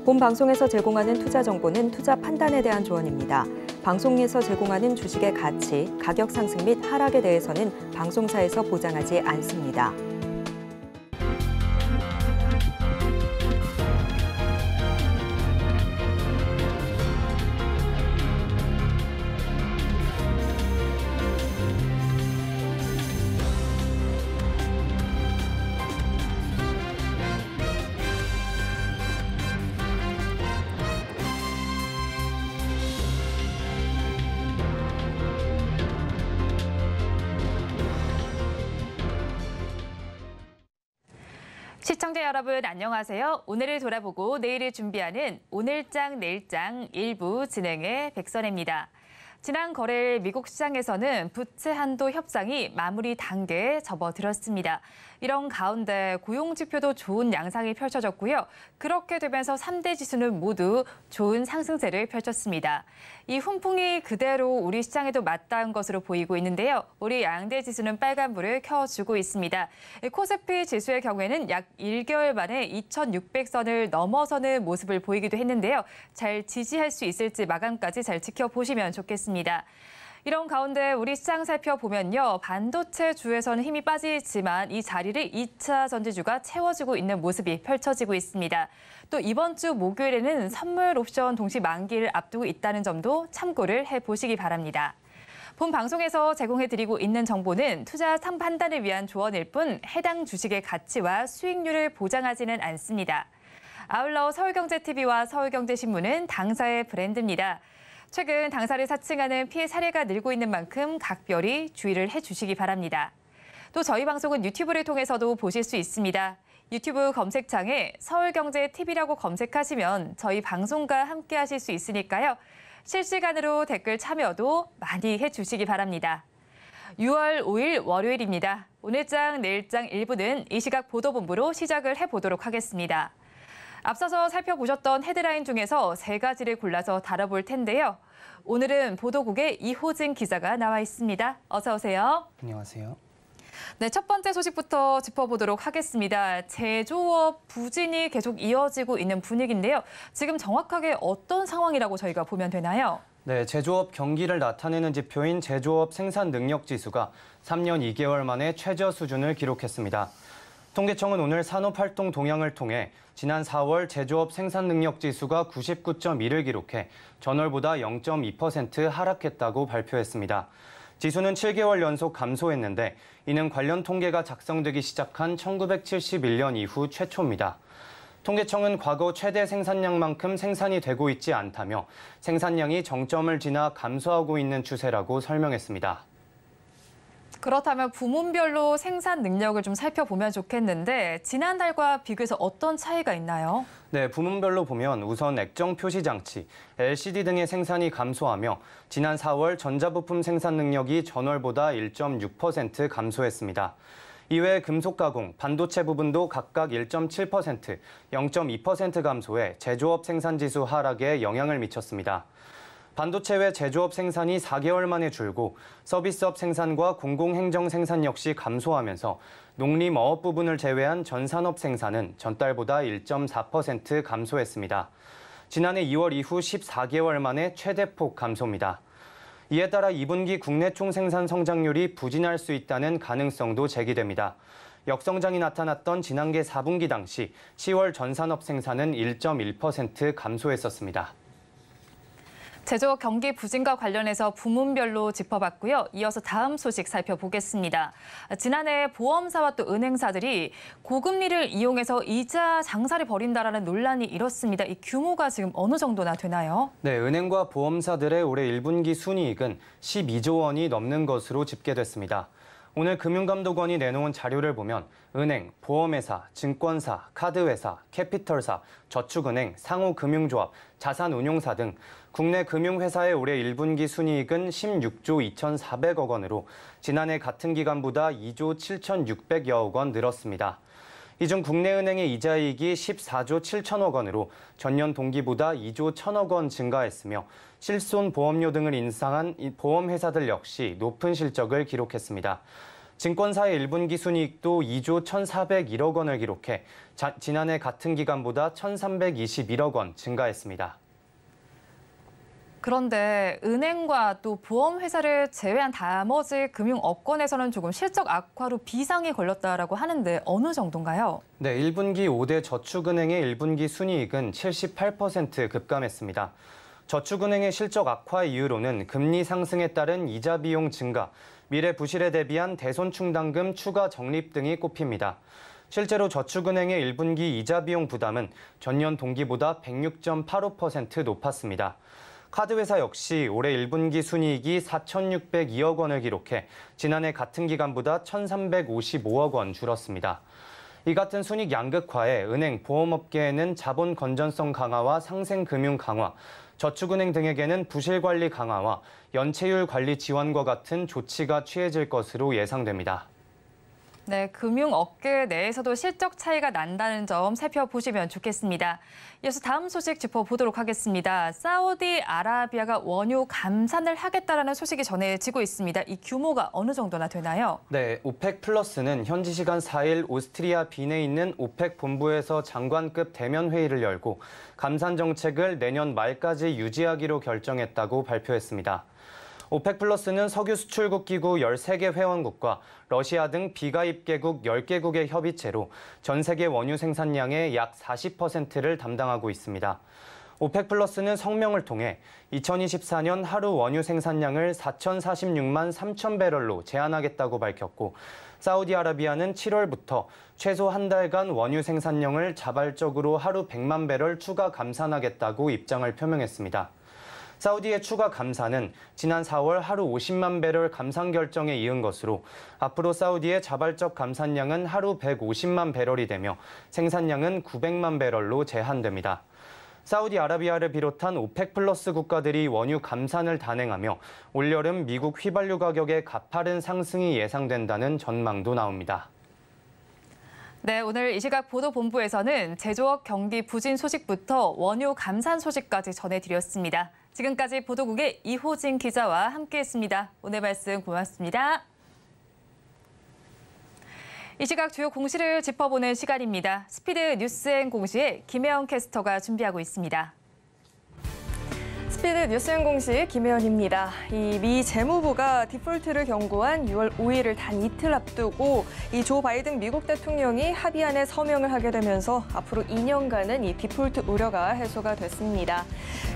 본 방송에서 제공하는 투자 정보는 투자 판단에 대한 조언입니다. 방송에서 제공하는 주식의 가치, 가격 상승 및 하락에 대해서는 방송사에서 보장하지 않습니다. 시청자 여러분 안녕하세요. 오늘을 돌아보고 내일을 준비하는 오늘장 내일장 일부 진행의 백선혜입니다. 지난 거래일 미국 시장에서는 부채 한도 협상이 마무리 단계에 접어들었습니다. 이런 가운데 고용 지표도 좋은 양상이 펼쳐졌고요. 그렇게 되면서 3대 지수는 모두 좋은 상승세를 펼쳤습니다. 이 훈풍이 그대로 우리 시장에도 맞닿은 것으로 보이고 있는데요. 우리 양대 지수는 빨간불을 켜주고 있습니다. 코스피 지수의 경우에는 약 1개월 만에 2,600선을 넘어서는 모습을 보이기도 했는데요. 잘 지지할 수 있을지 마감까지 잘 지켜보시면 좋겠습니다. 이런 가운데 우리 시장 살펴보면요. 반도체 주에서는 힘이 빠지지만 이 자리를 2차 전지주가 채워주고 있는 모습이 펼쳐지고 있습니다. 또 이번 주 목요일에는 선물 옵션 동시 만기를 앞두고 있다는 점도 참고를 해보시기 바랍니다. 본 방송에서 제공해드리고 있는 정보는 투자 판단을 위한 조언일 뿐 해당 주식의 가치와 수익률을 보장하지는 않습니다. 아울러 서울경제TV와 서울경제신문은 당사의 브랜드입니다. 최근 당사를 사칭하는 피해 사례가 늘고 있는 만큼 각별히 주의를 해주시기 바랍니다. 또 저희 방송은 유튜브를 통해서도 보실 수 있습니다. 유튜브 검색창에 서울경제TV라고 검색하시면 저희 방송과 함께 하실 수 있으니까요. 실시간으로 댓글 참여도 많이 해주시기 바랍니다. 6월 5일 월요일입니다. 오늘장 내일장 일부는 이 시각 보도본부로 시작을 해보도록 하겠습니다. 앞서서 살펴보셨던 헤드라인 중에서 세 가지를 골라서 다뤄볼 텐데요. 오늘은 보도국에 이호진 기자가 나와 있습니다. 어서 오세요. 안녕하세요. 네, 첫 번째 소식부터 짚어보도록 하겠습니다. 제조업 부진이 계속 이어지고 있는 분위기인데요. 지금 정확하게 어떤 상황이라고 저희가 보면 되나요? 네, 제조업 경기를 나타내는 지표인 제조업 생산 능력 지수가 3년 2개월 만에 최저 수준을 기록했습니다. 통계청은 오늘 산업활동 동향을 통해 지난 4월 제조업 생산 능력 지수가 99.1을 기록해 전월보다 0.2% 하락했다고 발표했습니다. 지수는 7개월 연속 감소했는데 이는 관련 통계가 작성되기 시작한 1971년 이후 최초입니다. 통계청은 과거 최대 생산량만큼 생산이 되고 있지 않다며 생산량이 정점을 지나 감소하고 있는 추세라고 설명했습니다. 그렇다면 부문별로 생산 능력을 좀 살펴보면 좋겠는데 지난달과 비교해서 어떤 차이가 있나요? 네, 부문별로 보면 우선 액정 표시 장치, LCD 등의 생산이 감소하며 지난 4월 전자부품 생산 능력이 전월보다 1.6% 감소했습니다. 이외에 금속 가공, 반도체 부분도 각각 1.7%, 0.2% 감소해 제조업 생산 지수 하락에 영향을 미쳤습니다. 반도체 외 제조업 생산이 4개월 만에 줄고 서비스업 생산과 공공행정 생산 역시 감소하면서 농림, 어업 부분을 제외한 전 산업 생산은 전달보다 1.4% 감소했습니다. 지난해 2월 이후 14개월 만에 최대폭 감소입니다. 이에 따라 2분기 국내 총생산 성장률이 부진할 수 있다는 가능성도 제기됩니다. 역성장이 나타났던 지난해 4분기 당시 10월 전산업 생산은 1.1% 감소했었습니다. 제조업 경기 부진과 관련해서 부문별로 짚어봤고요. 이어서 다음 소식 살펴보겠습니다. 지난해 보험사와 또 은행사들이 고금리를 이용해서 이자 장사를 벌인다라는 논란이 일었습니다. 이 규모가 지금 어느 정도나 되나요? 네, 은행과 보험사들의 올해 1분기 순이익은 12조 원이 넘는 것으로 집계됐습니다. 오늘 금융감독원이 내놓은 자료를 보면 은행, 보험회사, 증권사, 카드회사, 캐피털사, 저축은행, 상호금융조합, 자산운용사 등 국내 금융회사의 올해 1분기 순이익은 16조 2,400억 원으로 지난해 같은 기간보다 2조 7,600여억 원 늘었습니다. 이 중 국내은행의 이자이익이 14조 7천억 원으로 전년 동기보다 2조 1천억 원 증가했으며 실손보험료 등을 인상한 보험회사들 역시 높은 실적을 기록했습니다. 증권사의 1분기 순이익도 2조 1,401억 원을 기록해 지난해 같은 기간보다 1,321억 원 증가했습니다. 그런데 은행과 또 보험회사를 제외한 나머지 금융업권에서는 조금 실적 악화로 비상이 걸렸다라고 하는데 어느 정도인가요? 네, 1분기 5대 저축은행의 1분기 순이익은 78% 급감했습니다. 저축은행의 실적 악화 이유로는 금리 상승에 따른 이자 비용 증가, 미래 부실에 대비한 대손 충당금 추가 적립 등이 꼽힙니다. 실제로 저축은행의 1분기 이자 비용 부담은 전년 동기보다 106.85% 높았습니다. 카드회사 역시 올해 1분기 순이익이 4,602억 원을 기록해 지난해 같은 기간보다 1,355억 원 줄었습니다. 이 같은 순이익 양극화에 은행, 보험업계에는 자본 건전성 강화와 상생 금융 강화, 저축은행 등에게는 부실 관리 강화와 연체율 관리 지원과 같은 조치가 취해질 것으로 예상됩니다. 네, 금융업계 내에서도 실적 차이가 난다는 점 살펴보시면 좋겠습니다. 이어서 다음 소식 짚어보도록 하겠습니다. 사우디아라비아가 원유 감산을 하겠다라는 소식이 전해지고 있습니다. 이 규모가 어느 정도나 되나요? 네, 오펙 플러스는 현지 시간 4일 오스트리아 빈에 있는 오펙 본부에서 장관급 대면 회의를 열고 감산 정책을 내년 말까지 유지하기로 결정했다고 발표했습니다. 오펙 플러스는 석유 수출국 기구 13개 회원국과 러시아 등 비가입 개국 10개국의 협의체로 전 세계 원유 생산량의 약 40%를 담당하고 있습니다. 오펙 플러스는 성명을 통해 2024년 하루 원유 생산량을 4,046만 3천 배럴로 제한하겠다고 밝혔고, 사우디아라비아는 7월부터 최소 한 달간 원유 생산량을 자발적으로 하루 100만 배럴 추가 감산하겠다고 입장을 표명했습니다. 사우디의 추가 감산은 지난 4월 하루 50만 배럴 감산 결정에 이은 것으로 앞으로 사우디의 자발적 감산량은 하루 150만 배럴이 되며 생산량은 900만 배럴로 제한됩니다. 사우디아라비아를 비롯한 오펙 플러스 국가들이 원유 감산을 단행하며 올여름 미국 휘발유 가격의 가파른 상승이 예상된다는 전망도 나옵니다. 네, 오늘 이 시각 보도본부에서는 제조업 경기 부진 소식부터 원유 감산 소식까지 전해드렸습니다. 지금까지 보도국의 이호진 기자와 함께했습니다. 오늘 말씀 고맙습니다. 이 시각 주요 공시를 짚어보는 시간입니다. 스피드 뉴스엔 공시에 김혜영 캐스터가 준비하고 있습니다. 스피드 뉴스엔 공시 김혜연입니다. 이 미 재무부가 디폴트를 경고한 6월 5일을 단 이틀 앞두고 이 조 바이든 미국 대통령이 합의안에 서명을 하게 되면서 앞으로 2년간은 이 디폴트 우려가 해소가 됐습니다.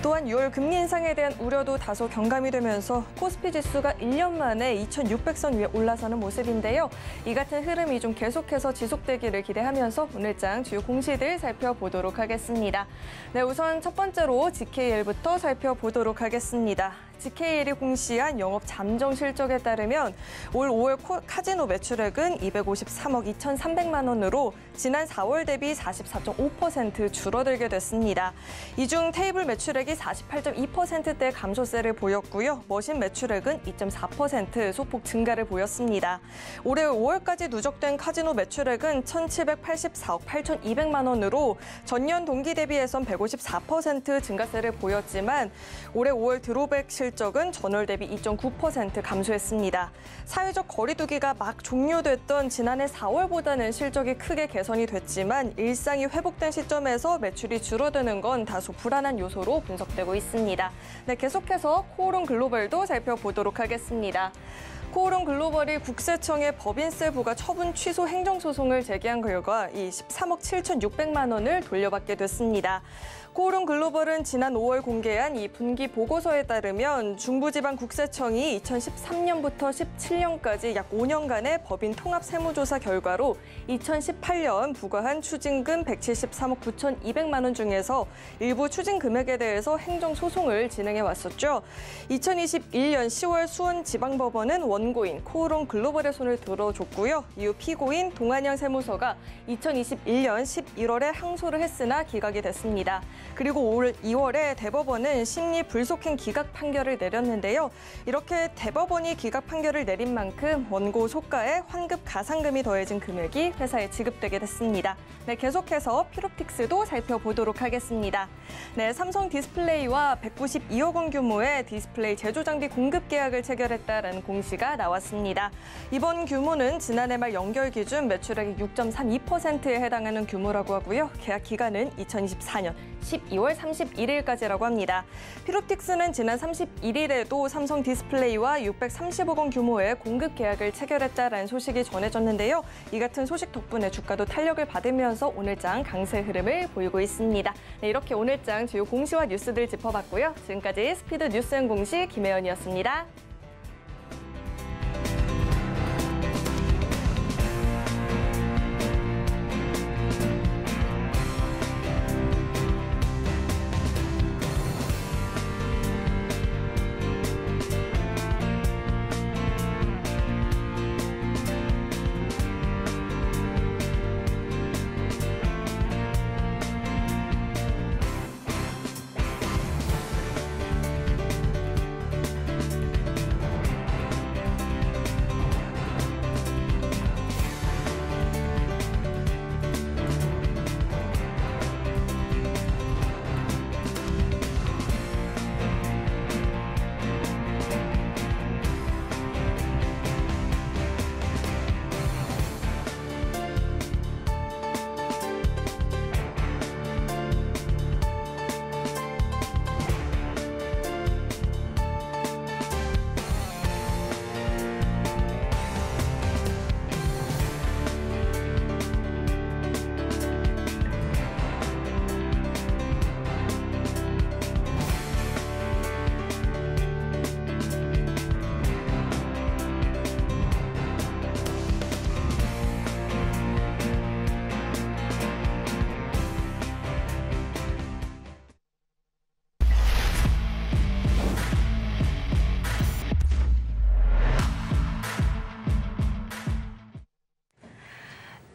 또한 6월 금리 인상에 대한 우려도 다소 경감이 되면서 코스피 지수가 1년 만에 2,600선 위에 올라서는 모습인데요. 이 같은 흐름이 좀 계속해서 지속되기를 기대하면서 오늘장 주요 공시들 살펴보도록 하겠습니다. 네, 우선 첫 번째로 GKL부터 살펴보도록 하겠습니다. GKL이 공시한 영업 잠정 실적에 따르면 올 5월 카지노 매출액은 253억 2,300만 원으로 지난 4월 대비 44.5% 줄어들게 됐습니다. 이 중 테이블 매출액이 48.2%대 감소세를 보였고요. 머신 매출액은 2.4% 소폭 증가를 보였습니다. 올해 5월까지 누적된 카지노 매출액은 1,784억 8,200만 원으로 전년 동기 대비해선 154% 증가세를 보였지만 올해 5월 드로백 실적은 전월 대비 2.9% 감소했습니다. 사회적 거리두기가 막 종료됐던 지난해 4월보다는 실적이 크게 개선이 됐지만 일상이 회복된 시점에서 매출이 줄어드는 건 다소 불안한 요소로 분석되고 있습니다. 네, 계속해서 코오롱 글로벌도 살펴보도록 하겠습니다. 코오롱 글로벌이 국세청에 법인세 부과 처분 취소 행정소송을 제기한 결과 이 13억 7,600만 원을 돌려받게 됐습니다. 코오롱 글로벌은 지난 5월 공개한 이 분기 보고서에 따르면 중부지방국세청이 2013년부터 17년까지 약 5년간의 법인 통합 세무조사 결과로 2018년 부과한 추징금 173억 9,200만 원 중에서 일부 추징 금액에 대해서 행정소송을 진행해 왔었죠. 2021년 10월 수원지방법원은 원고인 코오롱 글로벌의 손을 들어줬고요. 이후 피고인 동안형 세무서가 2021년 11월에 항소를 했으나 기각이 됐습니다. 그리고 올 2월에 대법원은 심리 불속행 기각 판결을 내렸는데요. 이렇게 대법원이 기각 판결을 내린 만큼 원고 소가에 환급 가상금이 더해진 금액이 회사에 지급되게 됐습니다. 네, 계속해서 피롭틱스도 살펴보도록 하겠습니다. 네, 삼성 디스플레이와 192억 원 규모의 디스플레이 제조 장비 공급 계약을 체결했다라는 공시가 나왔습니다. 이번 규모는 지난해 말 연결 기준 매출액의 6.32%에 해당하는 규모라고 하고요. 계약 기간은 2024년 12월 31일까지라고 합니다. 피롭틱스는 지난 31일에도 삼성 디스플레이와 630억 원 규모의 공급 계약을 체결했다라는 소식이 전해졌는데요. 이 같은 소식 덕분에 주가도 탄력을 받으면서 오늘장 강세 흐름을 보이고 있습니다. 네, 이렇게 오늘장 주요 공시와 뉴스들 짚어봤고요. 지금까지 스피드 뉴스연 공시 김혜연이었습니다.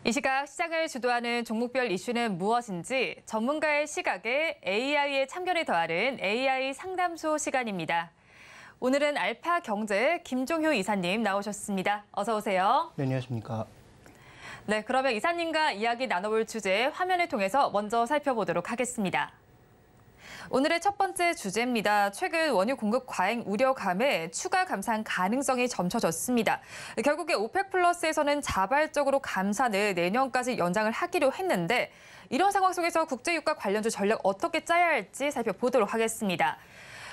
이 시각 시장을 주도하는 종목별 이슈는 무엇인지 전문가의 시각에 AI의 참견을 더하는 AI 상담소 시간입니다. 오늘은 알파경제 김종효 이사님 나오셨습니다. 어서 오세요. 네, 안녕하십니까. 네, 그러면 이사님과 이야기 나눠볼 주제 화면을 통해서 먼저 살펴보도록 하겠습니다. 오늘의 첫 번째 주제입니다. 최근 원유 공급 과잉 우려감에 추가 감산 가능성이 점쳐졌습니다. 결국에 오펙 플러스에서는 자발적으로 감산을 내년까지 연장을 하기로 했는데 이런 상황 속에서 국제유가 관련주 전략 어떻게 짜야 할지 살펴보도록 하겠습니다.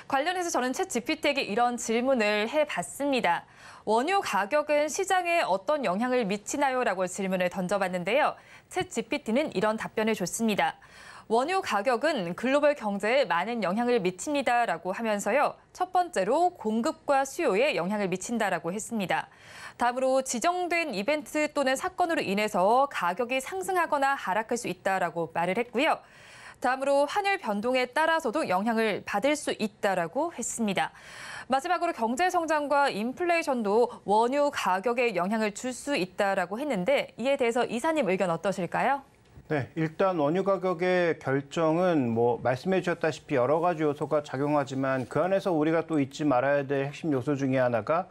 관련해서 저는 챗GPT에게 이런 질문을 해봤습니다. 원유 가격은 시장에 어떤 영향을 미치나요? 라고 질문을 던져봤는데요. 챗GPT는 이런 답변을 줬습니다. 원유 가격은 글로벌 경제에 많은 영향을 미칩니다라고 하면서요. 첫 번째로 공급과 수요에 영향을 미친다라고 했습니다. 다음으로 지정된 이벤트 또는 사건으로 인해서 가격이 상승하거나 하락할 수 있다라고 말을 했고요. 다음으로 환율 변동에 따라서도 영향을 받을 수 있다라고 했습니다. 마지막으로 경제 성장과 인플레이션도 원유 가격에 영향을 줄 수 있다라고 했는데 이에 대해서 이사님 의견 어떠실까요? 네, 일단 원유 가격의 결정은 말씀해 주셨다시피 여러 가지 요소가 작용하지만 그 안에서 우리가 또 잊지 말아야 될 핵심 요소 중에 하나가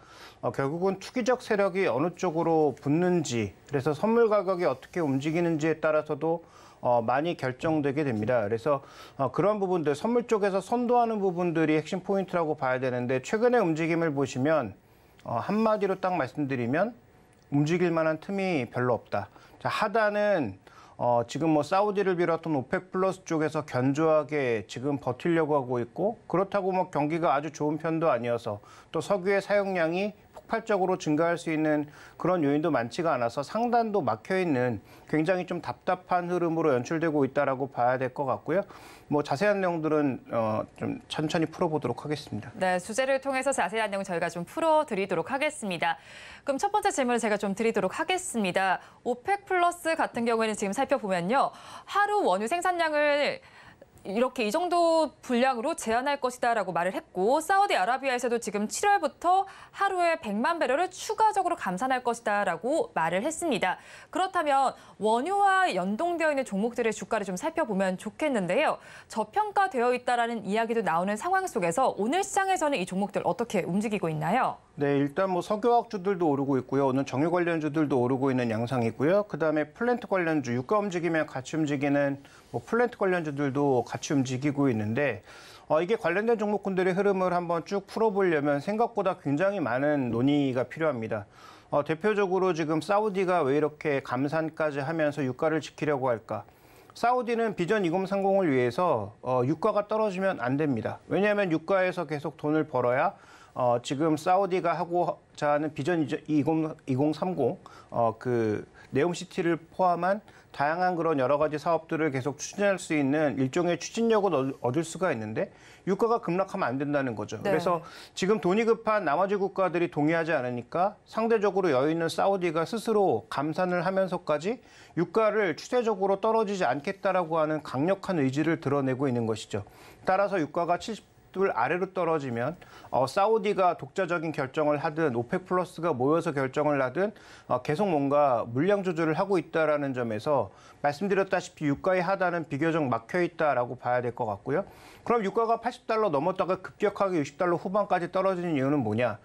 결국은 투기적 세력이 어느 쪽으로 붙는지, 그래서 선물 가격이 어떻게 움직이는지에 따라서도 많이 결정되게 됩니다. 그래서 그런 부분들, 선물 쪽에서 선도하는 부분들이 핵심 포인트라고 봐야 되는데 최근의 움직임을 보시면 한마디로 딱 말씀드리면 움직일 만한 틈이 별로 없다. 자, 하단은 지금 사우디를 비롯한 오펙 플러스 쪽에서 견조하게 지금 버티려고 하고 있고, 그렇다고 경기가 아주 좋은 편도 아니어서 또 석유의 사용량이 폭발적으로 증가할 수 있는 그런 요인도 많지가 않아서 상단도 막혀있는 굉장히 좀 답답한 흐름으로 연출되고 있다라고 봐야 될 것 같고요. 자세한 내용들은 좀 천천히 풀어보도록 하겠습니다. 네, 주제를 통해서 자세한 내용 저희가 좀 풀어드리도록 하겠습니다. 그럼 첫 번째 질문을 제가 좀 드리도록 하겠습니다. 오펙 플러스 같은 경우에는 지금 살펴보면요. 하루 원유 생산량을 이렇게 이 정도 분량으로 제한할 것이다라고 말을 했고 사우디아라비아에서도 지금 7월부터 하루에 100만 배럴을 추가적으로 감산할 것이다라고 말을 했습니다. 그렇다면 원유와 연동되어 있는 종목들의 주가를 좀 살펴보면 좋겠는데요. 저평가되어 있다라는 이야기도 나오는 상황 속에서 오늘 시장에서는 이 종목들 어떻게 움직이고 있나요? 네, 일단 뭐 석유화학주들도 오르고 있고요. 오늘 정유 관련주들도 오르고 있는 양상이고요. 그다음에 플랜트 관련주, 유가 움직이면 같이 움직이는 뭐 플랜트 관련주들도 같이 움직이고 있는데 이게 관련된 종목군들의 흐름을 한번 쭉 풀어보려면 생각보다 굉장히 많은 논의가 필요합니다. 대표적으로 지금 사우디가 왜 이렇게 감산까지 하면서 유가를 지키려고 할까? 사우디는 비전 2030을 위해서 유가가 떨어지면 안 됩니다. 왜냐하면 유가에서 계속 돈을 벌어야 지금 사우디가 하고자 하는 비전 2030 그 네옴시티를 포함한 다양한 그런 여러 가지 사업들을 계속 추진할 수 있는 일종의 추진력을 얻을 수가 있는데 유가가 급락하면 안 된다는 거죠. 네. 그래서 지금 돈이 급한 나머지 국가들이 동의하지 않으니까 상대적으로 여유 있는 사우디가 스스로 감산을 하면서까지 유가를 추세적으로 떨어지지 않겠다라고 하는 강력한 의지를 드러내고 있는 것이죠. 따라서 유가가 70불 아래로 떨어지면 사우디가 독자적인 결정을 하든 오펙 플러스가 모여서 결정을 하든 계속 뭔가 물량 조절을 하고 있다라는 점에서 말씀드렸다시피 유가의 하단은 비교적 막혀 있다라고 봐야 될 것 같고요. 그럼 유가가 80달러 넘었다가 급격하게 60달러 후반까지 떨어지는 이유는 뭐냐?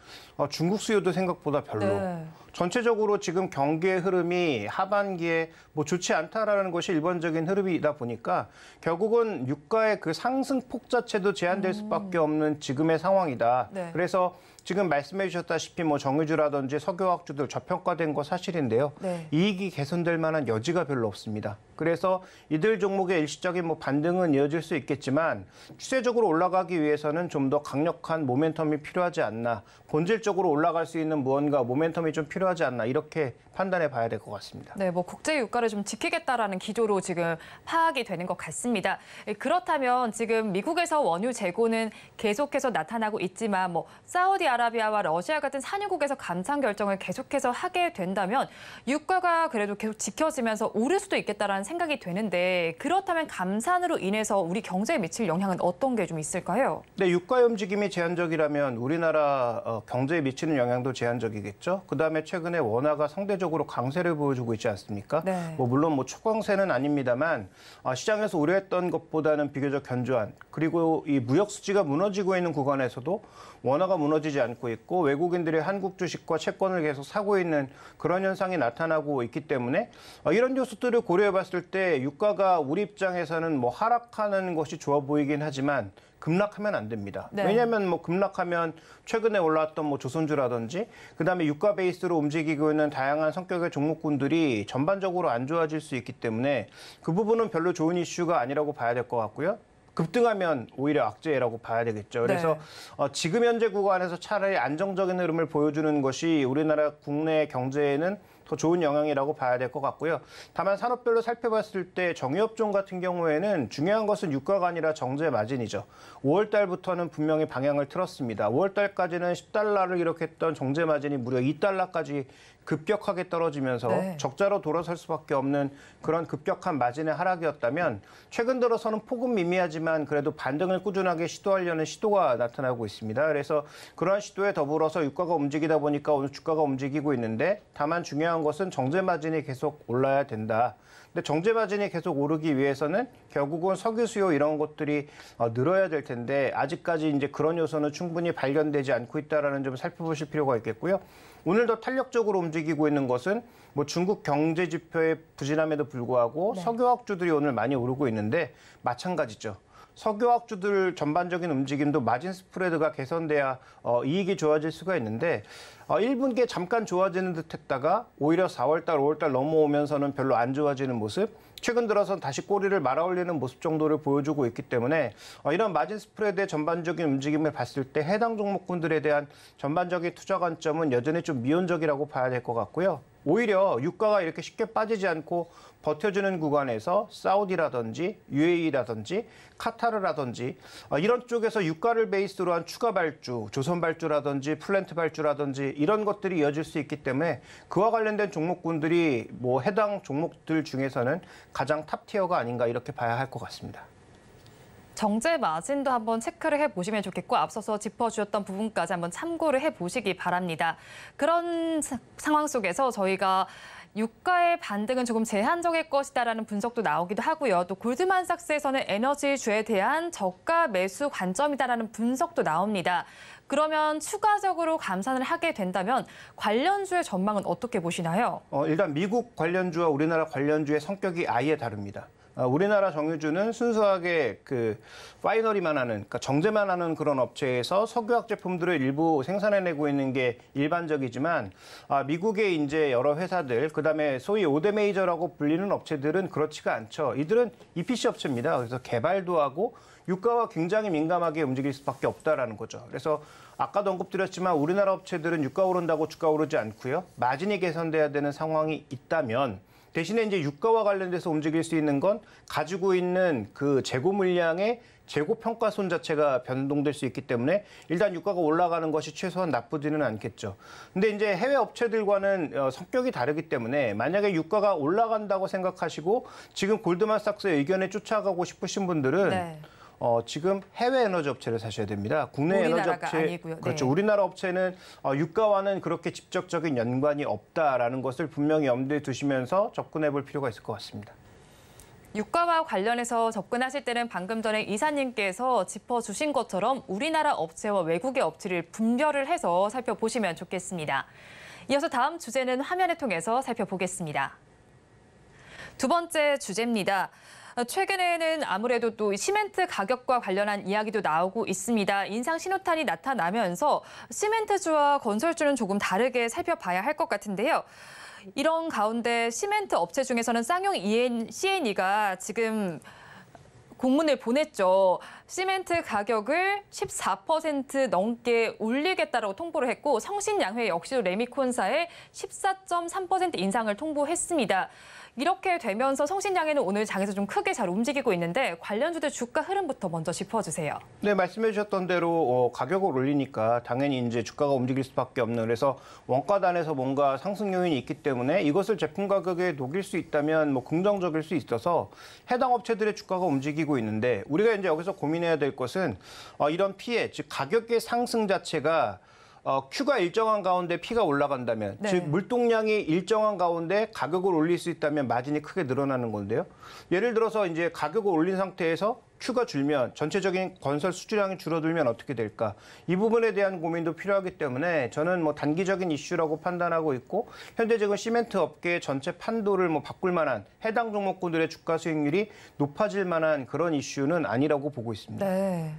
중국 수요도 생각보다 별로. 네. 전체적으로 지금 경기의 흐름이 하반기에 뭐 좋지 않다라는 것이 일반적인 흐름이다 보니까 결국은 유가의 그 상승폭 자체도 제한될 수밖에 없는 지금의 상황이다. 네. 그래서 지금 말씀해 주셨다시피 뭐 정유주라든지 석유화학주들 저평가된 거 사실인데요. 네. 이익이 개선될 만한 여지가 별로 없습니다. 그래서 이들 종목의 일시적인 뭐 반등은 이어질 수 있겠지만 추세적으로 올라가기 위해서는 좀 더 강력한 모멘텀이 필요하지 않나. 본질적으로 올라갈 수 있는 무언가 모멘텀이 좀 필요하지 않나. 이렇게 판단해 봐야 될 것 같습니다. 네, 뭐 국제 유가를 좀 지키겠다라는 기조로 지금 파악이 되는 것 같습니다. 그렇다면 지금 미국에서 원유 재고는 계속해서 나타나고 있지만 뭐 사우디아라비아와 러시아 같은 산유국에서 감산 결정을 계속해서 하게 된다면 유가가 그래도 계속 지켜지면서 오를 수도 있겠다라는 생각이 되는데 그렇다면 감산으로 인해서 우리 경제에 미칠 영향은 어떤 게 좀 있을까요? 네, 유가의 움직임이 제한적이라면 우리나라 경제에 미치는 영향도 제한적이겠죠. 그다음에 최근에 원화가 상대적으로 강세를 보여주고 있지 않습니까? 네. 뭐 물론 뭐 초강세는 아닙니다만 시장에서 우려했던 것보다는 비교적 견조한 그리고 이 무역 수지가 무너지고 있는 구간에서도 원화가 무너지지 않고 있고 외국인들의 한국 주식과 채권을 계속 사고 있는 그런 현상이 나타나고 있기 때문에 이런 요소들을 고려해 봤을 때 유가가 우리 입장에서는 뭐 하락하는 것이 좋아 보이긴 하지만 급락하면 안 됩니다. 네. 왜냐하면 뭐 급락하면 최근에 올라왔던 뭐 조선주라든지 그다음에 유가 베이스로 움직이고 있는 다양한 성격의 종목군들이 전반적으로 안 좋아질 수 있기 때문에 그 부분은 별로 좋은 이슈가 아니라고 봐야 될 것 같고요. 급등하면 오히려 악재라고 봐야 되겠죠. 그래서 지금 현재 구간에서 차라리 안정적인 흐름을 보여주는 것이 우리나라 국내 경제에는 더 좋은 영향이라고 봐야 될 것 같고요. 다만 산업별로 살펴봤을 때 정유업종 같은 경우에는 중요한 것은 유가가 아니라 정제 마진이죠. 5월 달부터는 분명히 방향을 틀었습니다. 5월 달까지는 10달러를 기록했던 정제 마진이 무려 2달러까지 급격하게 떨어지면서 네. 적자로 돌아설 수밖에 없는 그런 급격한 마진의 하락이었다면 최근 들어서는 폭은 미미하지만 그래도 반등을 꾸준하게 시도하려는 시도가 나타나고 있습니다. 그래서 그러한 시도에 더불어서 유가가 움직이다 보니까 오늘 주가가 움직이고 있는데 다만 중요한 것은 정제 마진이 계속 올라야 된다. 근데 정제 마진이 계속 오르기 위해서는 결국은 석유 수요 이런 것들이 늘어야 될 텐데 아직까지 이제 그런 요소는 충분히 발견되지 않고 있다라는 점을 살펴보실 필요가 있겠고요. 오늘 더 탄력적으로 움직이고 있는 것은 뭐 중국 경제 지표의 부진함에도 불구하고 석유화학주들이 오늘 많이 오르고 있는데 마찬가지죠. 석유화학주들 전반적인 움직임도 마진 스프레드가 개선돼야 이익이 좋아질 수가 있는데 1분기에 잠깐 좋아지는 듯 했다가 오히려 4월달, 5월달 넘어오면서는 별로 안 좋아지는 모습 최근 들어선 다시 꼬리를 말아올리는 모습 정도를 보여주고 있기 때문에 이런 마진 스프레드의 전반적인 움직임을 봤을 때 해당 종목군들에 대한 전반적인 투자 관점은 여전히 좀 미온적이라고 봐야 될 것 같고요. 오히려 유가가 이렇게 쉽게 빠지지 않고 버텨주는 구간에서 사우디라든지 UAE라든지 카타르라든지 이런 쪽에서 유가를 베이스로 한 추가 발주, 조선 발주라든지 플랜트 발주라든지 이런 것들이 이어질 수 있기 때문에 그와 관련된 종목군들이 뭐 해당 종목들 중에서는 가장 탑티어가 아닌가 이렇게 봐야 할 것 같습니다. 정제 마진도 한번 체크를 해보시면 좋겠고 앞서서 짚어주셨던 부분까지 한번 참고를 해보시기 바랍니다. 그런 상황 속에서 저희가 유가의 반등은 조금 제한적일 것이다라는 분석도 나오기도 하고요. 또 골드만삭스에서는 에너지주에 대한 저가 매수 관점이다라는 분석도 나옵니다. 그러면 추가적으로 감산을 하게 된다면 관련주의 전망은 어떻게 보시나요? 일단 미국 관련주와 우리나라 관련주의 성격이 아예 다릅니다. 우리나라 정유주는 순수하게 그 파이너리만 하는, 그러니까 정제만 하는 그런 업체에서 석유화학 제품들을 일부 생산해내고 있는 게 일반적이지만, 미국의 이제 여러 회사들, 그다음에 소위 5대 메이저라고 불리는 업체들은 그렇지가 않죠. 이들은 EPC 업체입니다. 그래서 개발도 하고 유가와 굉장히 민감하게 움직일 수밖에 없다라는 거죠. 그래서 아까도 언급드렸지만 우리나라 업체들은 유가 오른다고 주가 오르지 않고요. 마진이 개선돼야 되는 상황이 있다면 대신에 이제 유가와 관련돼서 움직일 수 있는 건 가지고 있는 그 재고 물량의 재고 평가손 자체가 변동될 수 있기 때문에 일단 유가가 올라가는 것이 최소한 나쁘지는 않겠죠. 근데 이제 해외 업체들과는 성격이 다르기 때문에 만약에 유가가 올라간다고 생각하시고 지금 골드만삭스의 의견에 쫓아가고 싶으신 분들은 네. 지금 해외 에너지 업체를 사셔야 됩니다. 국내 에너지 업체, 아니고요. 그렇죠. 네. 우리나라 업체는 유가와는 그렇게 직접적인 연관이 없다라는 것을 분명히 염두에 두시면서 접근해 볼 필요가 있을 것 같습니다. 유가와 관련해서 접근하실 때는 방금 전에 이사님께서 짚어주신 것처럼 우리나라 업체와 외국의 업체를 분별을 해서 살펴보시면 좋겠습니다. 이어서 다음 주제는 화면을 통해서 살펴보겠습니다. 두 번째 주제입니다. 최근에는 아무래도 또 시멘트 가격과 관련한 이야기도 나오고 있습니다. 인상 신호탄이 나타나면서 시멘트주와 건설주는 조금 다르게 살펴봐야 할 것 같은데요. 이런 가운데 시멘트 업체 중에서는 쌍용 CNE가 지금 공문을 보냈죠. 시멘트 가격을 14% 넘게 올리겠다라고 통보를 했고 성신양회 역시도 레미콘사에 14.3% 인상을 통보했습니다. 이렇게 되면서 성신양회는 오늘 장에서 좀 크게 잘 움직이고 있는데 관련주들 주가 흐름부터 먼저 짚어주세요. 네, 말씀해 주셨던 대로 가격을 올리니까 당연히 이제 주가가 움직일 수밖에 없는, 그래서 원가단에서 뭔가 상승 요인이 있기 때문에 이것을 제품 가격에 녹일 수 있다면 뭐 긍정적일 수 있어서 해당 업체들의 주가가 움직이고 있는데 우리가 이제 여기서 고민해야 될 것은 이런 피해, 즉 가격의 상승 자체가 Q가 일정한 가운데 P가 올라간다면, 네. 즉 물동량이 일정한 가운데 가격을 올릴 수 있다면 마진이 크게 늘어나는 건데요. 예를 들어서 이제 가격을 올린 상태에서 Q가 줄면 전체적인 건설 수주량이 줄어들면 어떻게 될까? 이 부분에 대한 고민도 필요하기 때문에 저는 뭐 단기적인 이슈라고 판단하고 있고 현재 지금 시멘트 업계의 전체 판도를 뭐 바꿀 만한 해당 종목군들의 주가 수익률이 높아질 만한 그런 이슈는 아니라고 보고 있습니다. 네.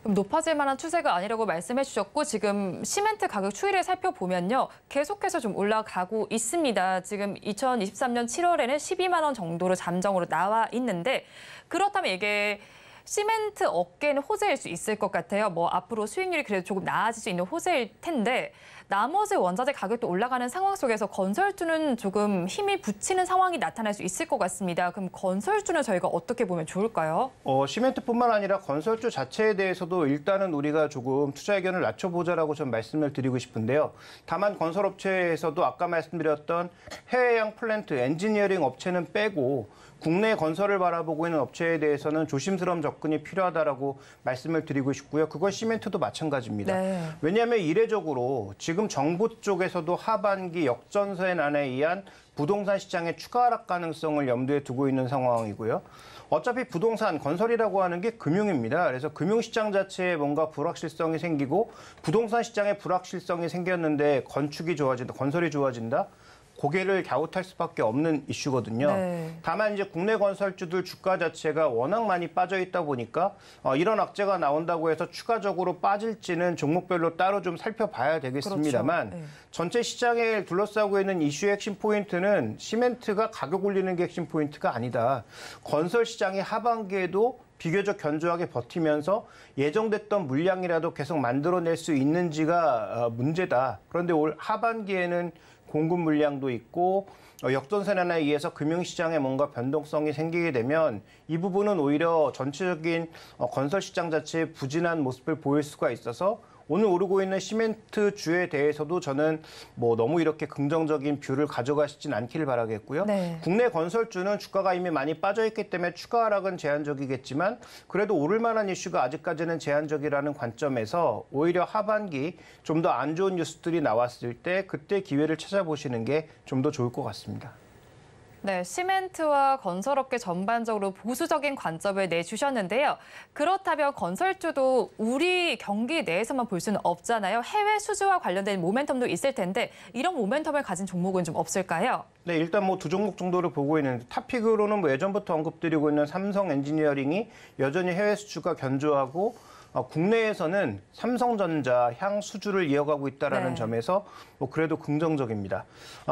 그럼 높아질 만한 추세가 아니라고 말씀해 주셨고 지금 시멘트 가격 추이를 살펴보면요. 계속해서 좀 올라가고 있습니다. 지금 2023년 7월에는 12만 원 정도로 잠정으로 나와 있는데 그렇다면 이게 시멘트 업계는 호재일 수 있을 것 같아요. 뭐 앞으로 수익률이 그래도 조금 나아질 수 있는 호재일 텐데 나머지 원자재 가격도 올라가는 상황 속에서 건설주는 조금 힘이 붙이는 상황이 나타날 수 있을 것 같습니다. 그럼 건설주는 저희가 어떻게 보면 좋을까요? 시멘트뿐만 아니라 건설주 자체에 대해서도 일단은 우리가 조금 투자 의견을 낮춰보자라고 좀 말씀을 드리고 싶은데요. 다만 건설업체에서도 아까 말씀드렸던 해외형 플랜트, 엔지니어링 업체는 빼고 국내 건설을 바라보고 있는 업체에 대해서는 조심스러운 접근이 필요하다라고 말씀을 드리고 싶고요. 그건 시멘트도 마찬가지입니다. 네. 왜냐하면 이례적으로 지금 정부 쪽에서도 하반기 역전세난에 의한 부동산 시장의 추가 하락 가능성을 염두에 두고 있는 상황이고요. 어차피 부동산, 건설이라고 하는 게 금융입니다. 그래서 금융시장 자체에 뭔가 불확실성이 생기고 부동산 시장에 불확실성이 생겼는데 건축이 좋아진다, 건설이 좋아진다. 고개를 갸웃할 수밖에 없는 이슈거든요. 네. 다만 이제 국내 건설주들 주가 자체가 워낙 많이 빠져 있다 보니까 이런 악재가 나온다고 해서 추가적으로 빠질지는 종목별로 따로 좀 살펴봐야 되겠습니다만 그렇죠. 네. 전체 시장에 둘러싸고 있는 이슈의 핵심 포인트는 시멘트가 가격 올리는 게 핵심 포인트가 아니다. 건설 시장이 하반기에도 비교적 견조하게 버티면서 예정됐던 물량이라도 계속 만들어낼 수 있는지가 문제다. 그런데 올 하반기에는 공급 물량도 있고 역전세난에 의해서 금융시장에 뭔가 변동성이 생기게 되면 이 부분은 오히려 전체적인 건설 시장 자체의 부진한 모습을 보일 수가 있어서 오늘 오르고 있는 시멘트주에 대해서도 저는 뭐 너무 이렇게 긍정적인 뷰를 가져가시진 않기를 바라겠고요. 네. 국내 건설주는 주가가 이미 많이 빠져있기 때문에 추가 하락은 제한적이겠지만 그래도 오를 만한 이슈가 아직까지는 제한적이라는 관점에서 오히려 하반기 좀 더 안 좋은 뉴스들이 나왔을 때 그때 기회를 찾아보시는 게 좀 더 좋을 것 같습니다. 네, 시멘트와 건설업계 전반적으로 보수적인 관점을 내주셨는데요. 그렇다면 건설주도 우리 경기 내에서만 볼 수는 없잖아요. 해외 수주와 관련된 모멘텀도 있을 텐데 이런 모멘텀을 가진 종목은 좀 없을까요? 네, 일단 뭐 두 종목 정도를 보고 있는데 탑픽으로는 뭐 예전부터 언급드리고 있는 삼성 엔지니어링이 여전히 해외 수주가 견조하고 국내에서는 삼성전자 향 수주를 이어가고 있다는 네. 점에서 뭐 그래도 긍정적입니다.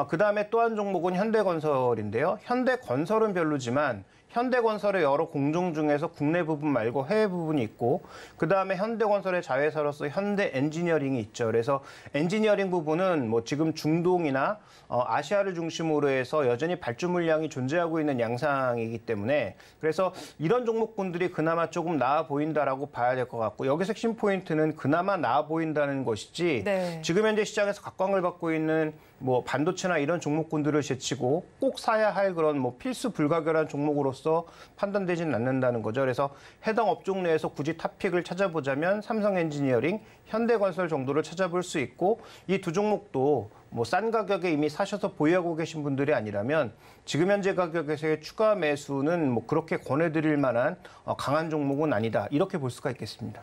그다음에 또 한 종목은 현대건설인데요. 현대건설은 별로지만 현대건설의 여러 공종 중에서 국내 부분 말고 해외 부분이 있고 그다음에 현대건설의 자회사로서 현대엔지니어링이 있죠. 그래서 엔지니어링 부분은 뭐 지금 중동이나 아시아를 중심으로 해서 여전히 발주 물량이 존재하고 있는 양상이기 때문에 그래서 이런 종목군들이 그나마 조금 나아 보인다라고 봐야 될 것 같고 여기서 핵심 포인트는 그나마 나아 보인다는 것이지 네. 지금 현재 시장에서 각광을 받고 있는 뭐 반도체나 이런 종목군들을 제치고 꼭 사야 할 그런 뭐 필수 불가결한 종목으로서 판단되지는 않는다는 거죠. 그래서 해당 업종 내에서 굳이 탑픽을 찾아보자면 삼성엔지니어링, 현대건설 정도를 찾아볼 수 있고 이 두 종목도 뭐 싼 가격에 이미 사셔서 보유하고 계신 분들이 아니라면 지금 현재 가격에서의 추가 매수는 뭐 그렇게 권해드릴 만한 강한 종목은 아니다. 이렇게 볼 수가 있겠습니다.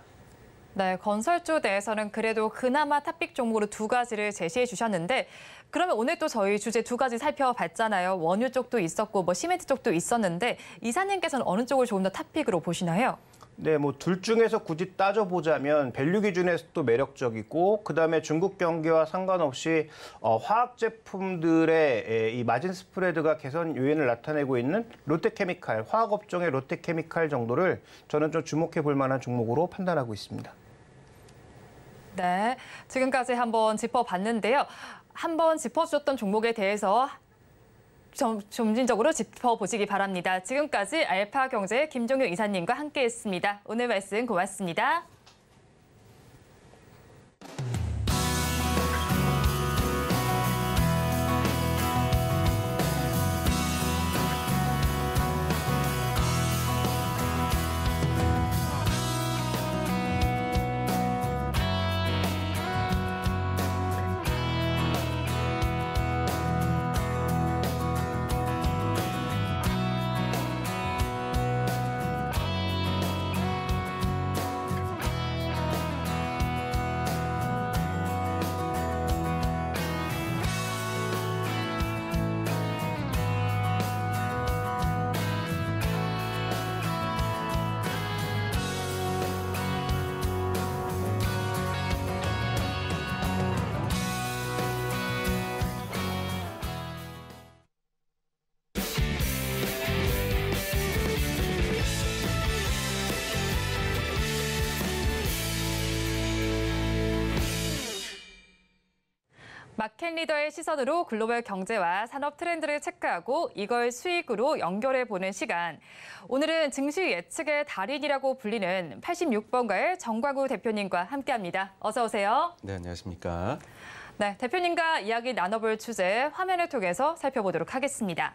네, 건설주 내에서는 그래도 그나마 탑픽 종목으로 두 가지를 제시해 주셨는데 그러면 오늘 또 저희 주제 두 가지 살펴봤잖아요. 원유 쪽도 있었고 뭐 시멘트 쪽도 있었는데 이사님께서는 어느 쪽을 조금 더 탑픽으로 보시나요? 네, 뭐 둘 중에서 굳이 따져보자면 밸류 기준에서도 매력적이고 그다음에 중국 경기와 상관없이 화학 제품들의 이 마진 스프레드가 개선 요인을 나타내고 있는 롯데케미칼, 화학 업종의 롯데케미칼 정도를 저는 좀 주목해 볼 만한 종목으로 판단하고 있습니다. 네, 지금까지 한번 짚어봤는데요. 한번 짚어주셨던 종목에 대해서 점진적으로 짚어보시기 바랍니다. 지금까지 알파경제 김종효 이사님과 함께했습니다. 오늘 말씀 고맙습니다. 마켓 리더의 시선으로 글로벌 경제와 산업 트렌드를 체크하고 이걸 수익으로 연결해보는 시간. 오늘은 증시 예측의 달인이라고 불리는 86번가의 정광우 대표님과 함께합니다. 어서 오세요. 네, 안녕하십니까. 네, 대표님과 이야기 나눠볼 주제 화면을 통해서 살펴보도록 하겠습니다.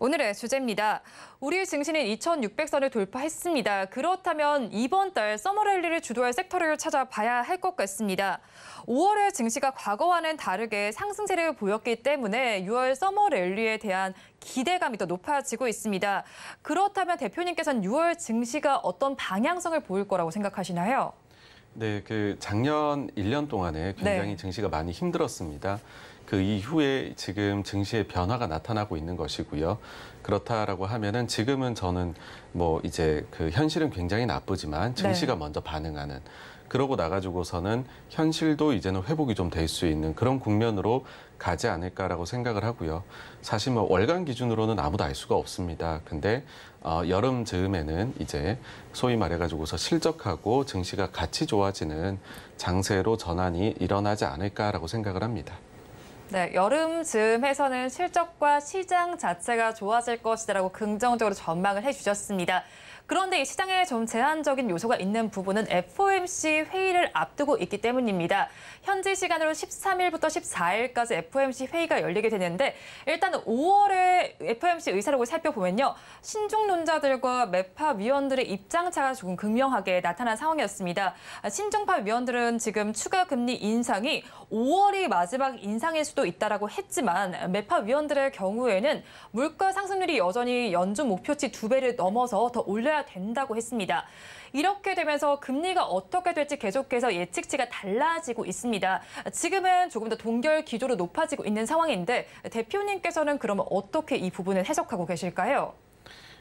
오늘의 주제입니다. 우리 증시는 2600선을 돌파했습니다. 그렇다면 이번 달 서머랠리를 주도할 섹터를 찾아봐야 할 것 같습니다. 5월의 증시가 과거와는 다르게 상승세를 보였기 때문에 6월 서머랠리에 대한 기대감이 더 높아지고 있습니다. 그렇다면 대표님께서는 6월 증시가 어떤 방향성을 보일 거라고 생각하시나요? 네, 작년 1년 동안에 굉장히 증시가 많이 힘들었습니다. 그 이후에 지금 증시의 변화가 나타나고 있는 것이고요. 그렇다라고 하면은 지금은 저는 뭐 이제 현실은 굉장히 나쁘지만 증시가 먼저 반응하는 그러고 나가지고서는 현실도 이제는 회복이 좀 될 수 있는 그런 국면으로 가지 않을까라고 생각을 하고요. 사실 뭐 월간 기준으로는 아무도 알 수가 없습니다. 근데 여름 즈음에는 이제 소위 말해가지고서 실적하고 증시가 같이 좋아지는 장세로 전환이 일어나지 않을까라고 생각을 합니다. 네, 여름 즈음에서는 실적과 시장 자체가 좋아질 것이라고 긍정적으로 전망을 해주셨습니다. 그런데 이 시장에 좀 제한적인 요소가 있는 부분은 FOMC 회의를 앞두고 있기 때문입니다. 현지 시간으로 13일부터 14일까지 FOMC 회의가 열리게 되는데 일단 5월에 FOMC 의사록을 살펴보면요. 신중론자들과 매파 위원들의 입장차가 조금 극명하게 나타난 상황이었습니다. 신중파 위원들은 지금 추가 금리 인상이 5월이 마지막 인상일 수도 있다라고 했지만 매파 위원들의 경우에는 물가 상승률이 여전히 연준 목표치 2배를 넘어서 더 올려야 된다고 했습니다. 이렇게 되면서 금리가 어떻게 될지 계속해서 예측치가 달라지고 있습니다. 지금은 조금 더 동결 기조로 높아지고 있는 상황인데 대표님께서는 그러면 어떻게 이 부분을 해석하고 계실까요?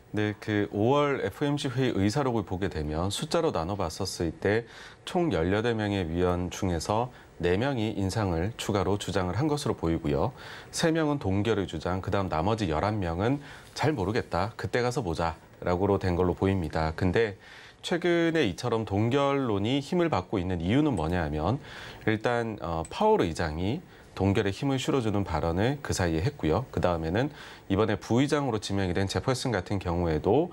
네, 그 5월 FOMC 회의 의사록을 보게 되면 숫자로 나눠봤었을 때 총 18명의 위원 중에서 4명이 인상을 추가로 주장을 한 것으로 보이고요. 3명은 동결의 주장, 그다음 나머지 11명은 잘 모르겠다, 그때 가서 보자라고 된 걸로 보입니다. 근데 최근에 이처럼 동결론이 힘을 받고 있는 이유는 뭐냐 하면 일단 파월 의장이 동결에 힘을 실어주는 발언을 그 사이에 했고요. 그 다음에는 이번에 부의장으로 지명이 된 제퍼슨 같은 경우에도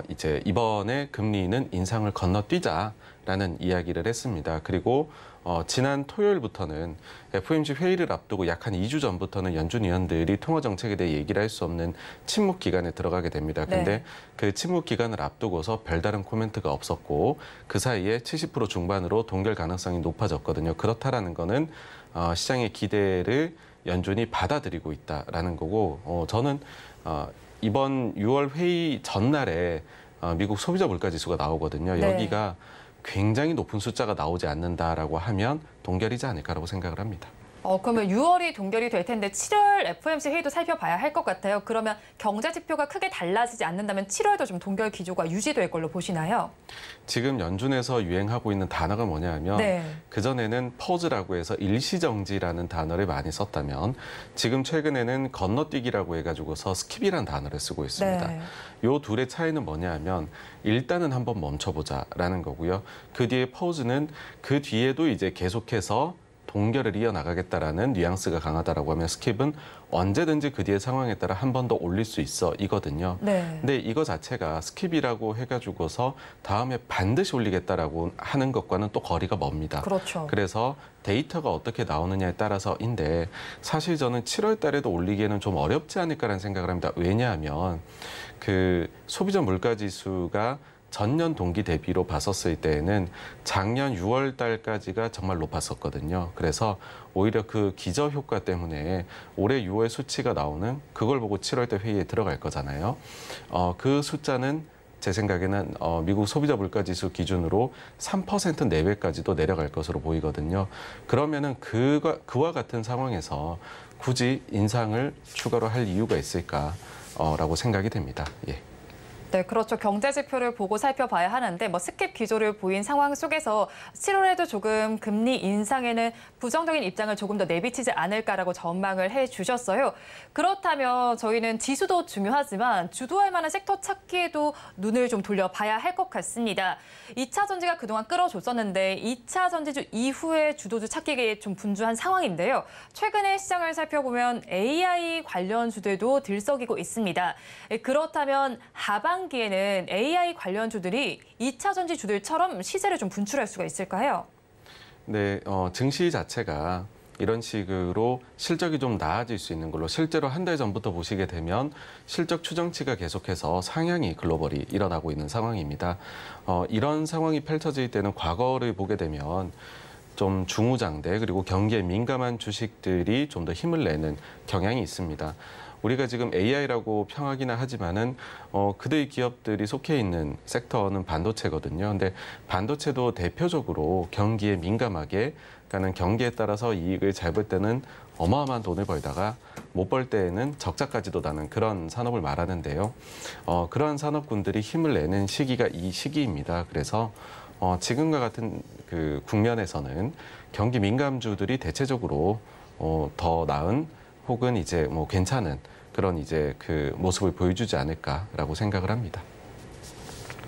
이제 이번에 금리는 인상을 건너뛰자라는 이야기를 했습니다. 그리고 지난 토요일부터는 FOMC 회의를 앞두고 약 한 2주 전부터는 연준 위원들이 통화 정책에 대해 얘기를 할 수 없는 침묵 기간에 들어가게 됩니다. 근데 그 침묵 기간을 앞두고서 별다른 코멘트가 없었고 그 사이에 70% 중반으로 동결 가능성이 높아졌거든요. 그렇다라는 거는 시장의 기대를 연준이 받아들이고 있다라는 거고 저는 이번 6월 회의 전날에 미국 소비자 물가 지수가 나오거든요. 네. 여기가 굉장히 높은 숫자가 나오지 않는다라고 하면 동결이지 않을까라고 생각을 합니다. 그러면 6월이 동결이 될 텐데 7월 FOMC 회의도 살펴봐야 할 것 같아요. 그러면 경제 지표가 크게 달라지지 않는다면 7월도 좀 동결 기조가 유지될 걸로 보시나요? 지금 연준에서 유행하고 있는 단어가 뭐냐 하면 그전에는 퍼즈라고 해서 일시정지라는 단어를 많이 썼다면 지금 최근에는 건너뛰기라고 해가지고서 스킵이라는 단어를 쓰고 있습니다. 요 둘의 차이는 뭐냐 하면 일단은 한번 멈춰보자라는 거고요. 그 뒤에 퍼즈는 그 뒤에도 이제 계속해서 동결을 이어나가겠다라는 뉘앙스가 강하다라고 하면 스킵은 언제든지 그 뒤의 상황에 따라 한 번 더 올릴 수 있어 이거든요. 근데 이거 자체가 스킵이라고 해가지고서 다음에 반드시 올리겠다라고 하는 것과는 또 거리가 멉니다. 그래서 데이터가 어떻게 나오느냐에 따라서인데 사실 저는 7월 달에도 올리기에는 좀 어렵지 않을까라는 생각을 합니다. 왜냐하면 그 소비자 물가 지수가 전년 동기 대비로 봤었을 때에는 작년 6월 달까지가 정말 높았었거든요. 그래서 오히려 그 기저 효과 때문에 올해 6월 수치가 나오는 그걸 보고 7월 때 회의에 들어갈 거잖아요. 그 숫자는 제 생각에는 미국 소비자 물가 지수 기준으로 3% 내외까지도 내려갈 것으로 보이거든요. 그러면은 그와 같은 상황에서 굳이 인상을 추가로 할 이유가 있을까라고 생각이 됩니다. 예. 네, 그렇죠. 경제 지표를 보고 살펴봐야 하는데 스킵 기조를 보인 상황 속에서 7월에도 조금 금리 인상에는 부정적인 입장을 조금 더 내비치지 않을까라고 전망을 해주셨어요. 그렇다면 저희는 지수도 중요하지만 주도할 만한 섹터 찾기에도 눈을 좀 돌려봐야 할 것 같습니다. 2차 전지가 그동안 끌어줬었는데 2차 전지주 이후에 주도주 찾기에 좀 분주한 상황인데요. 최근에 시장을 살펴보면 AI 관련 주들도 들썩이고 있습니다. 그렇다면 하반기에는 AI 관련 주들이 2차 전지 주들처럼 시세를 좀 분출할 수가 있을까요? 네, 증시 자체가 이런 식으로 실적이 좀 나아질 수 있는 걸로 실제로 한 달 전부터 보시게 되면 실적 추정치가 계속해서 상향이 글로벌이 일어나고 있는 상황입니다. 이런 상황이 펼쳐질 때는 과거를 보게 되면 좀 중후장대 그리고 경기에 민감한 주식들이 좀 더 힘을 내는 경향이 있습니다. 우리가 지금 AI라고 평하기는 하지만은 그들 기업들이 속해 있는 섹터는 반도체거든요. 근데 반도체도 대표적으로 경기에 민감하게 그러니까는 경기에 따라서 이익을 잘 볼 때는 어마어마한 돈을 벌다가 못 벌 때에는 적자까지도 나는 그런 산업을 말하는데요. 그러한 산업군들이 힘을 내는 시기가 이 시기입니다. 그래서 지금과 같은 그 국면에서는 경기 민감주들이 대체적으로 더 나은 혹은 이제 괜찮은 그런 이제 그 모습을 보여주지 않을까라고 생각을 합니다.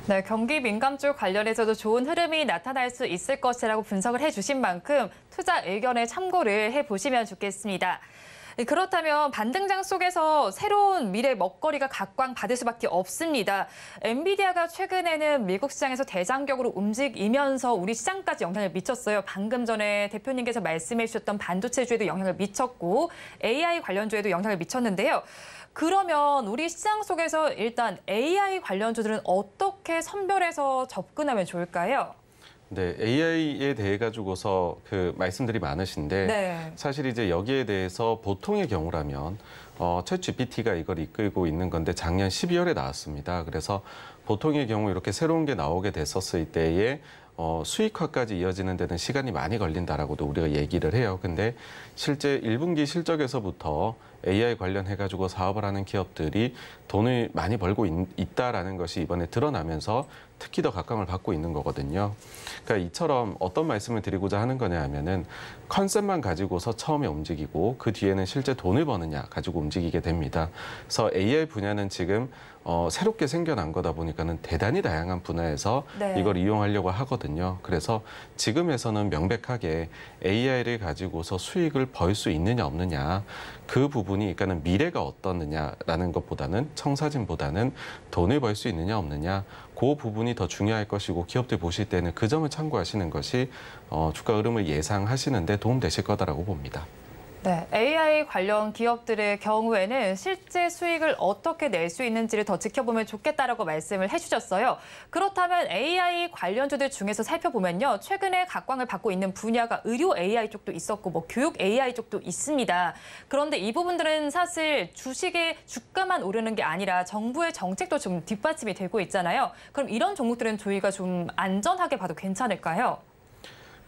네, 경기 민감주 관련해서도 좋은 흐름이 나타날 수 있을 것이라고 분석을 해주신 만큼 투자 의견에 참고를 해보시면 좋겠습니다. 그렇다면 반등장 속에서 새로운 미래 먹거리가 각광받을 수밖에 없습니다. 엔비디아가 최근에는 미국 시장에서 대장격으로 움직이면서 우리 시장까지 영향을 미쳤어요. 방금 전에 대표님께서 말씀해 주셨던 반도체주에도 영향을 미쳤고 AI 관련주에도 영향을 미쳤는데요. 그러면 우리 시장 속에서 일단 AI 관련주들은 어떻게 선별해서 접근하면 좋을까요? 네, AI에 대해 가지고서 그 말씀들이 많으신데 네. 사실 이제 여기에 대해서 보통의 경우라면 챗 GPT가 이걸 이끌고 있는 건데 작년 12월에 나왔습니다. 그래서 보통의 경우 이렇게 새로운 게 나오게 됐었을 때에 수익화까지 이어지는 데는 시간이 많이 걸린다라고도 우리가 얘기를 해요. 근데 실제 1분기 실적에서부터 AI 관련해가지고 사업을 하는 기업들이 돈을 많이 벌고 있다라는 것이 이번에 드러나면서 특히 더 각광을 받고 있는 거거든요. 그러니까 이처럼 어떤 말씀을 드리고자 하는 거냐 하면은 컨셉만 가지고서 처음에 움직이고 그 뒤에는 실제 돈을 버느냐 가지고 움직이게 됩니다. 그래서 AI 분야는 지금 새롭게 생겨난 거다 보니까는 대단히 다양한 분야에서 네. 이걸 이용하려고 하거든요. 그래서 지금에서는 명백하게 AI를 가지고서 수익을 벌 수 있느냐 없느냐 그 부분이 그러니까는 미래가 어떻느냐라는 것보다는 청사진보다는 돈을 벌 수 있느냐 없느냐 그 부분이 더 중요할 것이고 기업들 보실 때는 그 점을 참고하시는 것이 주가 흐름을 예상하시는 데 도움되실 거다라고 봅니다. 네, AI 관련 기업들의 경우에는 실제 수익을 어떻게 낼 수 있는지를 더 지켜보면 좋겠다라고 말씀을 해주셨어요. 그렇다면 AI 관련주들 중에서 살펴보면요. 최근에 각광을 받고 있는 분야가 의료 AI 쪽도 있었고 뭐 교육 AI 쪽도 있습니다. 그런데 이 부분들은 사실 주식의 주가만 오르는 게 아니라 정부의 정책도 좀 뒷받침이 되고 있잖아요. 그럼 이런 종목들은 저희가 좀 안전하게 봐도 괜찮을까요?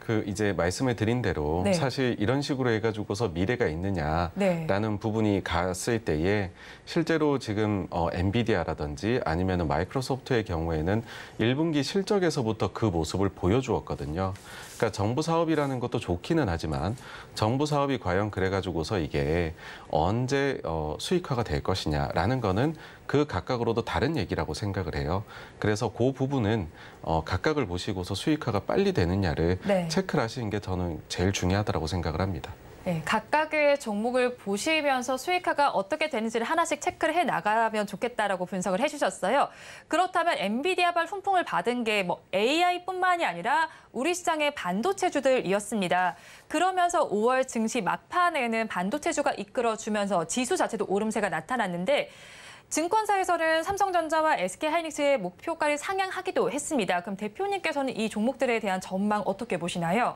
그 이제 말씀을 드린 대로 네. 사실 이런 식으로 해가지고서 미래가 있느냐라는 네. 부분이 갔을 때에 실제로 지금 엔비디아라든지 아니면 마이크로소프트의 경우에는 1분기 실적에서부터 그 모습을 보여주었거든요. 그러니까 정부 사업이라는 것도 좋기는 하지만 정부 사업이 과연 그래가지고서 이게 언제 수익화가 될 것이냐라는 거는 그 각각으로도 다른 얘기라고 생각을 해요. 그래서 그 부분은 각각을 보시고서 수익화가 빨리 되느냐를 네. 체크를 하시는 게 저는 제일 중요하다고 생각을 합니다. 네, 각각의 종목을 보시면서 수익화가 어떻게 되는지를 하나씩 체크를 해 나가면 좋겠다라고 분석을 해주셨어요. 그렇다면 엔비디아발 훈풍을 받은 게 뭐 AI뿐만이 아니라 우리 시장의 반도체주들이었습니다. 그러면서 5월 증시 막판에는 반도체주가 이끌어주면서 지수 자체도 오름세가 나타났는데 증권사에서는 삼성전자와 SK하이닉스의 목표가를 상향하기도 했습니다. 그럼 대표님께서는 이 종목들에 대한 전망 어떻게 보시나요?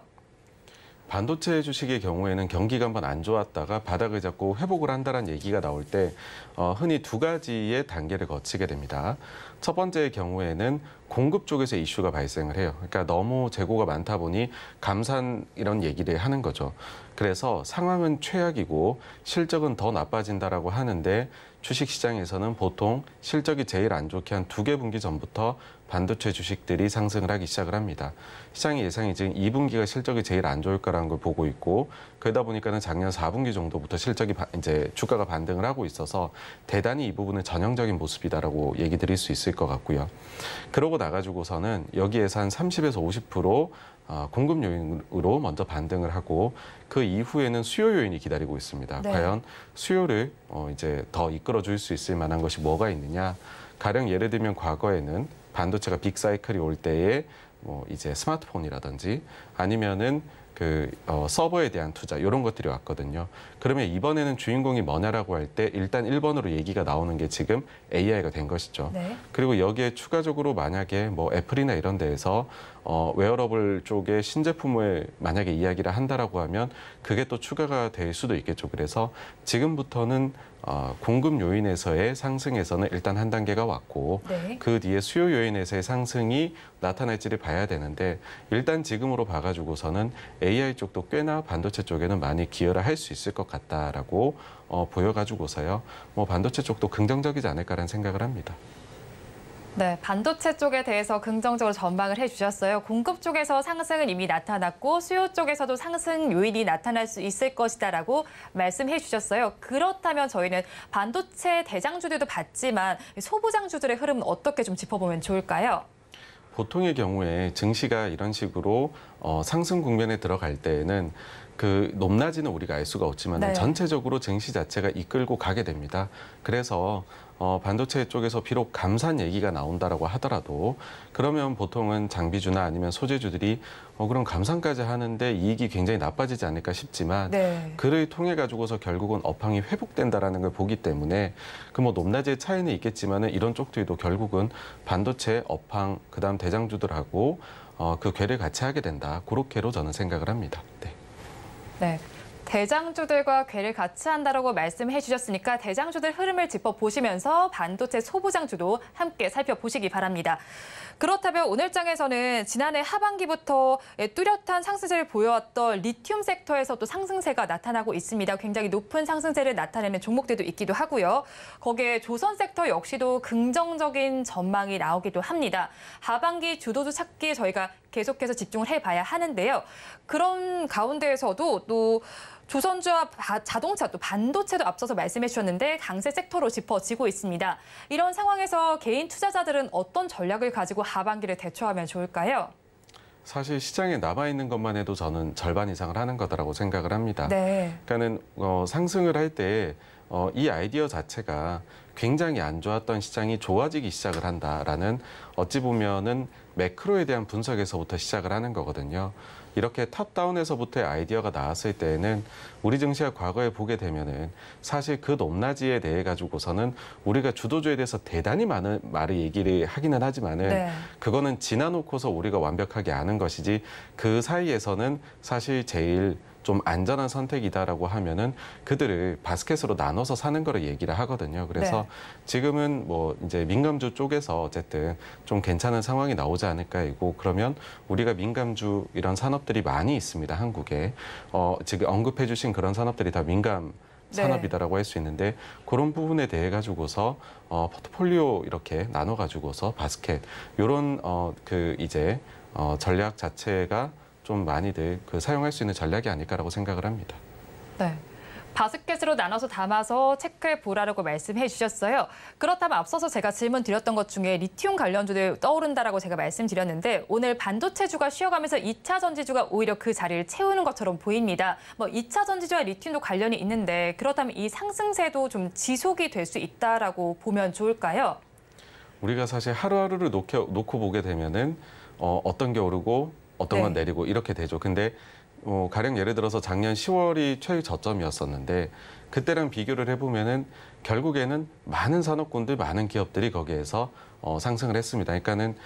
반도체 주식의 경우에는 경기가 한번 안 좋았다가 바닥을 잡고 회복을 한다는 얘기가 나올 때 흔히 두 가지의 단계를 거치게 됩니다. 첫 번째의 경우에는 공급 쪽에서 이슈가 발생을 해요. 그러니까 너무 재고가 많다 보니 감산 이런 얘기를 하는 거죠. 그래서 상황은 최악이고 실적은 더 나빠진다라고 하는데 주식시장에서는 보통 실적이 제일 안 좋게 한 2개 분기 전부터 반도체 주식들이 상승을 하기 시작을 합니다. 시장의 예상이 지금 2분기가 실적이 제일 안 좋을 거라는 걸 보고 있고 그러다 보니까는 작년 4분기 정도부터 실적이 이제 주가가 반등을 하고 있어서 대단히 이 부분은 전형적인 모습이다라고 얘기 드릴 수 있을 것 같고요. 그러고 나가지고서는 여기에서 한 30에서 50% 공급 요인으로 먼저 반등을 하고 그 이후에는 수요 요인이 기다리고 있습니다. 네. 과연 수요를 이제 더 이끌어줄 수 있을 만한 것이 뭐가 있느냐? 가령 예를 들면 과거에는 반도체가 빅사이클이 올 때에 뭐 이제 스마트폰이라든지 아니면은 그 서버에 대한 투자 이런 것들이 왔거든요. 그러면 이번에는 주인공이 뭐냐라고 할 때 일단 1번으로 얘기가 나오는 게 지금 AI가 된 것이죠. 네. 그리고 여기에 추가적으로 만약에 뭐 애플이나 이런 데에서 웨어러블 쪽의 신제품을 만약에 이야기를 한다라고 하면 그게 또 추가가 될 수도 있겠죠. 그래서 지금부터는 공급 요인에서의 상승에서는 일단 한 단계가 왔고 네. 그 뒤에 수요 요인에서의 상승이 나타날지를 봐야 되는데 일단 지금으로 봐가지고서는 AI 쪽도 꽤나 반도체 쪽에는 많이 기여를 할 수 있을 것 같다라고 보여가지고서요. 뭐 반도체 쪽도 긍정적이지 않을까라는 생각을 합니다. 네, 반도체 쪽에 대해서 긍정적으로 전망을 해주셨어요. 공급 쪽에서 상승은 이미 나타났고 수요 쪽에서도 상승 요인이 나타날 수 있을 것이다라고 말씀해 주셨어요. 그렇다면 저희는 반도체 대장주들도 봤지만 소부장주들의 흐름은 어떻게 좀 짚어보면 좋을까요? 보통의 경우에 증시가 이런 식으로 상승 국면에 들어갈 때에는 그 높낮이는 우리가 알 수가 없지만 네. 전체적으로 증시 자체가 이끌고 가게 됩니다. 그래서 반도체 쪽에서 비록 감산 얘기가 나온다라고 하더라도 그러면 보통은 장비주나 아니면 소재주들이 그럼 감산까지 하는데 이익이 굉장히 나빠지지 않을까 싶지만 네. 그를 통해 가지고서 결국은 업황이 회복된다라는 걸 보기 때문에 그 뭐 높낮이의 차이는 있겠지만은 이런 쪽들도 결국은 반도체 업황 그다음 대장주들하고 그 궤를 같이 하게 된다. 그렇게로 저는 생각을 합니다. 네. 네. 대장주들과 궤를 같이 한다라고 말씀해 주셨으니까 대장주들 흐름을 짚어보시면서 반도체 소부장주도 함께 살펴보시기 바랍니다. 그렇다면 오늘 장에서는 지난해 하반기부터 뚜렷한 상승세를 보여왔던 리튬 섹터에서도 상승세가 나타나고 있습니다. 굉장히 높은 상승세를 나타내는 종목들도 있기도 하고요. 거기에 조선 섹터 역시도 긍정적인 전망이 나오기도 합니다. 하반기 주도주 찾기에 저희가 계속해서 집중을 해봐야 하는데요. 그런 가운데에서도 또 조선주와 자동차, 또 반도체도 앞서서 말씀해 주셨는데 강세 섹터로 짚어지고 있습니다. 이런 상황에서 개인 투자자들은 어떤 전략을 가지고 하반기를 대처하면 좋을까요? 사실 시장에 남아있는 것만 해도 저는 절반 이상을 하는 거다라고 생각을 합니다. 네. 그러니까는 상승을 할 때 이 아이디어 자체가 굉장히 안 좋았던 시장이 좋아지기 시작을 한다라는 어찌 보면은 매크로에 대한 분석에서부터 시작을 하는 거거든요. 이렇게 탑다운에서부터의 아이디어가 나왔을 때에는 우리 증시가 과거에 보게 되면은 사실 그 높낮이에 대해 가지고서는 우리가 주도주에 대해서 대단히 많은 말을 얘기를 하기는 하지만은 네. 그거는 지나놓고서 우리가 완벽하게 아는 것이지 그 사이에서는 사실 제일 좀 안전한 선택이다라고 하면은 그들을 바스켓으로 나눠서 사는 거를 얘기를 하거든요. 그래서 네. 지금은 뭐 이제 민감주 쪽에서 어쨌든 좀 괜찮은 상황이 나오지 않을까 이고 그러면 우리가 민감주 이런 산업들이 많이 있습니다. 한국에 지금 언급해 주신 그런 산업들이 다 민감 산업이다라고 할 수 있는데 그런 부분에 대해 가지고서 포트폴리오 이렇게 나눠 가지고서 바스켓 요런 그 이제 전략 자체가 좀 많이들 사용할 수 있는 전략이 아닐까라고 생각을 합니다. 네. 바스켓으로 나눠서 담아서 체크해 보라고 말씀해 주셨어요. 그렇다면 앞서서 제가 질문 드렸던 것 중에 리튬 관련주들 떠오른다라고 제가 말씀드렸는데 오늘 반도체주가 쉬어가면서 2차 전지주가 오히려 그 자리를 채우는 것처럼 보입니다. 뭐 2차 전지주와 리튬도 관련이 있는데 그렇다면 이 상승세도 좀 지속이 될 수 있다라고 보면 좋을까요? 우리가 사실 하루하루를 놓고 보게 되면은 어떤 게 오르고 어떤 건 내리고 이렇게 되죠. 근데 가령 예를 들어서 작년 10월이 최저점이었었는데 그때랑 비교를 해보면은 결국에는 많은 산업군들, 많은 기업들이 거기에서 상승을 했습니다. 그러니까는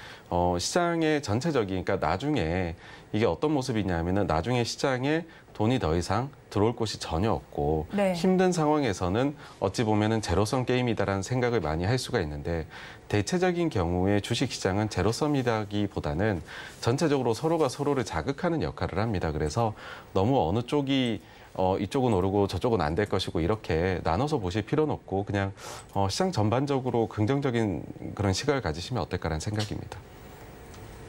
시장의 전체적인, 그러니까 나중에 이게 어떤 모습이냐면은 나중에 시장에 돈이 더 이상 들어올 곳이 전혀 없고 힘든 상황에서는 어찌 보면은 제로섬 게임이다라는 생각을 많이 할 수가 있는데 대체적인 경우에 주식시장은 제로섬이라기보다는 전체적으로 서로가 서로를 자극하는 역할을 합니다. 그래서 너무 어느 쪽이 이쪽은 오르고 저쪽은 안 될 것이고 이렇게 나눠서 보실 필요는 없고 그냥 시장 전반적으로 긍정적인 그런 시각을 가지시면 어떨까라는 생각입니다.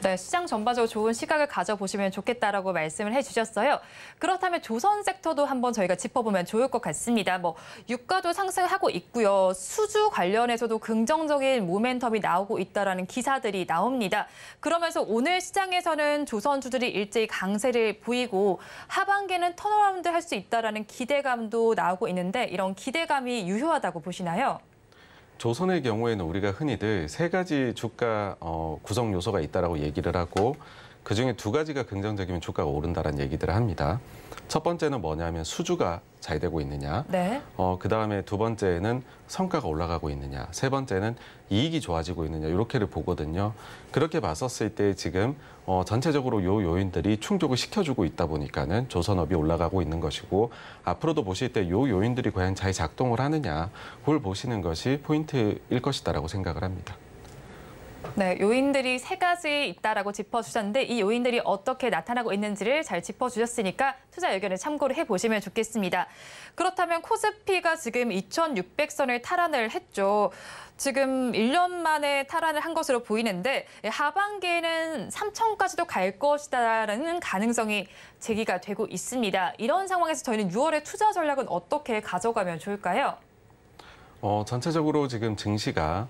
네, 시장 전반적으로 좋은 시각을 가져보시면 좋겠다라고 말씀을 해주셨어요. 그렇다면 조선 섹터도 한번 저희가 짚어보면 좋을 것 같습니다. 뭐 유가도 상승하고 있고요. 수주 관련해서도 긍정적인 모멘텀이 나오고 있다라는 기사들이 나옵니다. 그러면서 오늘 시장에서는 조선주들이 일제히 강세를 보이고 하반기에는 턴어라운드 할 수 있다라는 기대감도 나오고 있는데 이런 기대감이 유효하다고 보시나요? 조선의 경우에는 우리가 흔히들 세 가지 주가 구성 요소가 있다라고 얘기를 하고 그중에 두 가지가 긍정적이면 주가가 오른다라는 얘기들을 합니다. 첫 번째는 뭐냐면 수주가 잘 되고 있느냐. 그다음에 두 번째는 성과가 올라가고 있느냐. 세 번째는 이익이 좋아지고 있느냐. 이렇게를 보거든요. 그렇게 봤었을 때 지금 전체적으로 요 요인들이 충족을 시켜주고 있다 보니까는 조선업이 올라가고 있는 것이고 앞으로도 보실 때 요 요인들이 과연 잘 작동을 하느냐. 그걸 보시는 것이 포인트일 것이다라고 생각을 합니다. 네, 요인들이 세 가지 있다라고 짚어주셨는데 이 요인들이 어떻게 나타나고 있는지를 잘 짚어주셨으니까 투자 의견을 참고를 해보시면 좋겠습니다. 그렇다면 코스피가 지금 2,600선을 탈환을 했죠. 지금 1년 만에 탈환을 한 것으로 보이는데 하반기에는 3,000까지도 갈 것이다라는 가능성이 제기가 되고 있습니다. 이런 상황에서 저희는 6월의 투자 전략은 어떻게 가져가면 좋을까요? 전체적으로 지금 증시가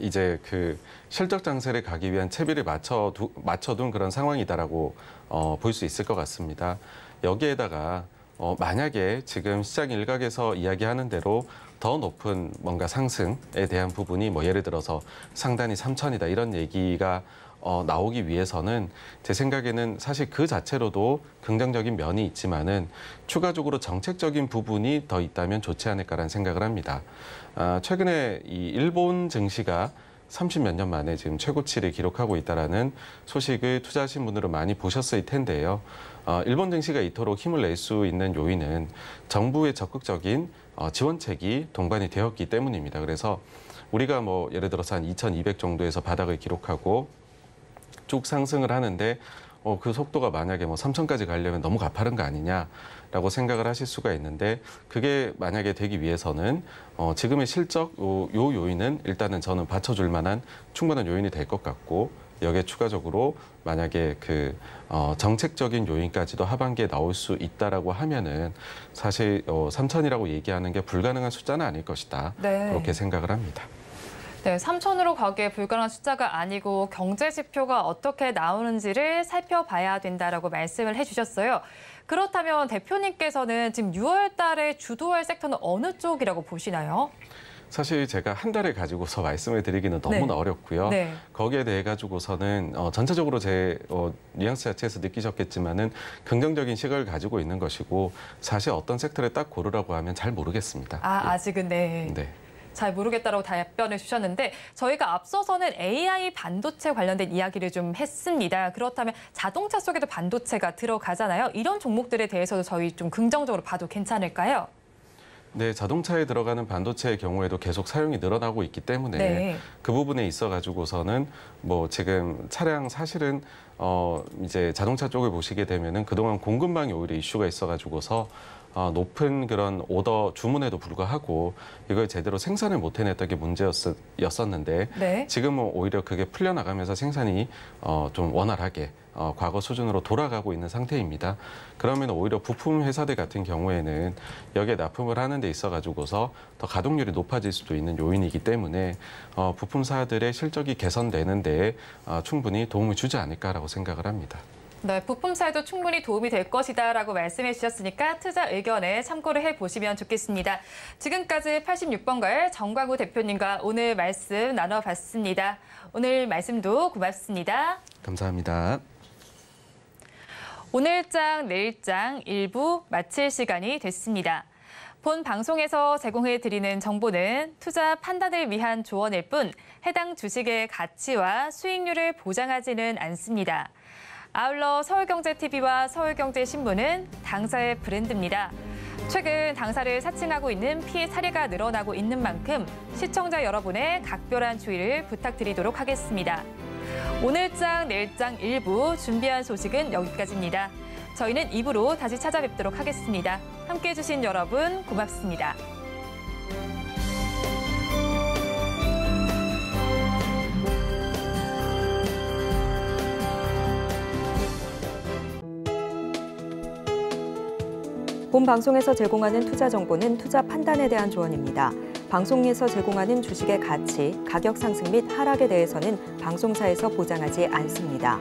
이제 그 실적 장세를 가기 위한 채비를 맞춰둔 그런 상황이다라고 볼 수 있을 것 같습니다. 여기에다가 만약에 지금 시장 일각에서 이야기하는 대로 더 높은 뭔가 상승에 대한 부분이 뭐 예를 들어서 상단이 3,000이다 이런 얘기가 나오기 위해서는 제 생각에는 사실 그 자체로도 긍정적인 면이 있지만은 추가적으로 정책적인 부분이 더 있다면 좋지 않을까라는 생각을 합니다. 최근에 이 일본 증시가 30몇 년 만에 지금 최고치를 기록하고 있다라는 소식을 투자하신 분들은 많이 보셨을 텐데요. 일본 증시가 이토록 힘을 낼 수 있는 요인은 정부의 적극적인 지원책이 동반이 되었기 때문입니다. 그래서 우리가 뭐 예를 들어서 한 2,200 정도에서 바닥을 기록하고 쭉 상승을 하는데 그 속도가 만약에 뭐 3,000까지 가려면 너무 가파른 거 아니냐라고 생각을 하실 수가 있는데 그게 만약에 되기 위해서는 지금의 실적 요 요인은 일단은 저는 받쳐줄 만한 충분한 요인이 될 것 같고 여기에 추가적으로 만약에 그 정책적인 요인까지도 하반기에 나올 수 있다라고 하면은 사실 3,000이라고 얘기하는 게 불가능한 숫자는 아닐 것이다. 네. 그렇게 생각을 합니다. 네, 3,000으로 가기에 불가능한 숫자가 아니고 경제 지표가 어떻게 나오는지를 살펴봐야 된다라고 말씀을 해주셨어요. 그렇다면 대표님께서는 지금 6월 달에 주도할 섹터는 어느 쪽이라고 보시나요? 사실 제가 한 달을 가지고서 말씀을 드리기는 너무나 어렵고요. 네. 거기에 대해 가지고서는 전체적으로 제 뉘앙스 자체에서 느끼셨겠지만은 긍정적인 시각을 가지고 있는 것이고 사실 어떤 섹터를 딱 고르라고 하면 잘 모르겠습니다. 아직은 네. 네. 잘 모르겠다라고 답변을 주셨는데 저희가 앞서서는 AI 반도체 관련된 이야기를 좀 했습니다. 그렇다면 자동차 속에도 반도체가 들어가잖아요. 이런 종목들에 대해서도 저희 좀 긍정적으로 봐도 괜찮을까요? 네, 자동차에 들어가는 반도체의 경우에도 계속 사용이 늘어나고 있기 때문에 네. 그 부분에 있어 가지고서는 뭐 지금 차량 사실은 이제 자동차 쪽을 보시게 되면은 그동안 공급망이 오히려 이슈가 있어 가지고서 높은 그런 오더 주문에도 불구하고 이걸 제대로 생산을 못 해냈던 게 문제였었는데 네. 지금은 오히려 그게 풀려나가면서 생산이 좀 원활하게 과거 수준으로 돌아가고 있는 상태입니다. 그러면 오히려 부품 회사들 같은 경우에는 여기에 납품을 하는 데 있어 가지고서 더 가동률이 높아질 수도 있는 요인이기 때문에 부품사들의 실적이 개선되는 데 충분히 도움을 주지 않을까라고 생각을 합니다. 네, 부품사에도 충분히 도움이 될 것이다라고 말씀해 주셨으니까 투자 의견에 참고를 해보시면 좋겠습니다. 지금까지 86번가의 정광우 대표님과 오늘 말씀 나눠봤습니다. 오늘 말씀도 고맙습니다. 감사합니다. 오늘장, 내일장 일부 마칠 시간이 됐습니다. 본 방송에서 제공해드리는 정보는 투자 판단을 위한 조언일 뿐 해당 주식의 가치와 수익률을 보장하지는 않습니다. 아울러 서울경제TV와 서울경제신문은 당사의 브랜드입니다. 최근 당사를 사칭하고 있는 피해 사례가 늘어나고 있는 만큼 시청자 여러분의 각별한 주의를 부탁드리도록 하겠습니다. 오늘장, 내일장 일부 준비한 소식은 여기까지입니다. 저희는 2부로 다시 찾아뵙도록 하겠습니다. 함께해 주신 여러분 고맙습니다. 본 방송에서 제공하는 투자 정보는 투자 판단에 대한 조언입니다. 방송에서 제공하는 주식의 가치, 가격 상승 및 하락에 대해서는 방송사에서 보장하지 않습니다.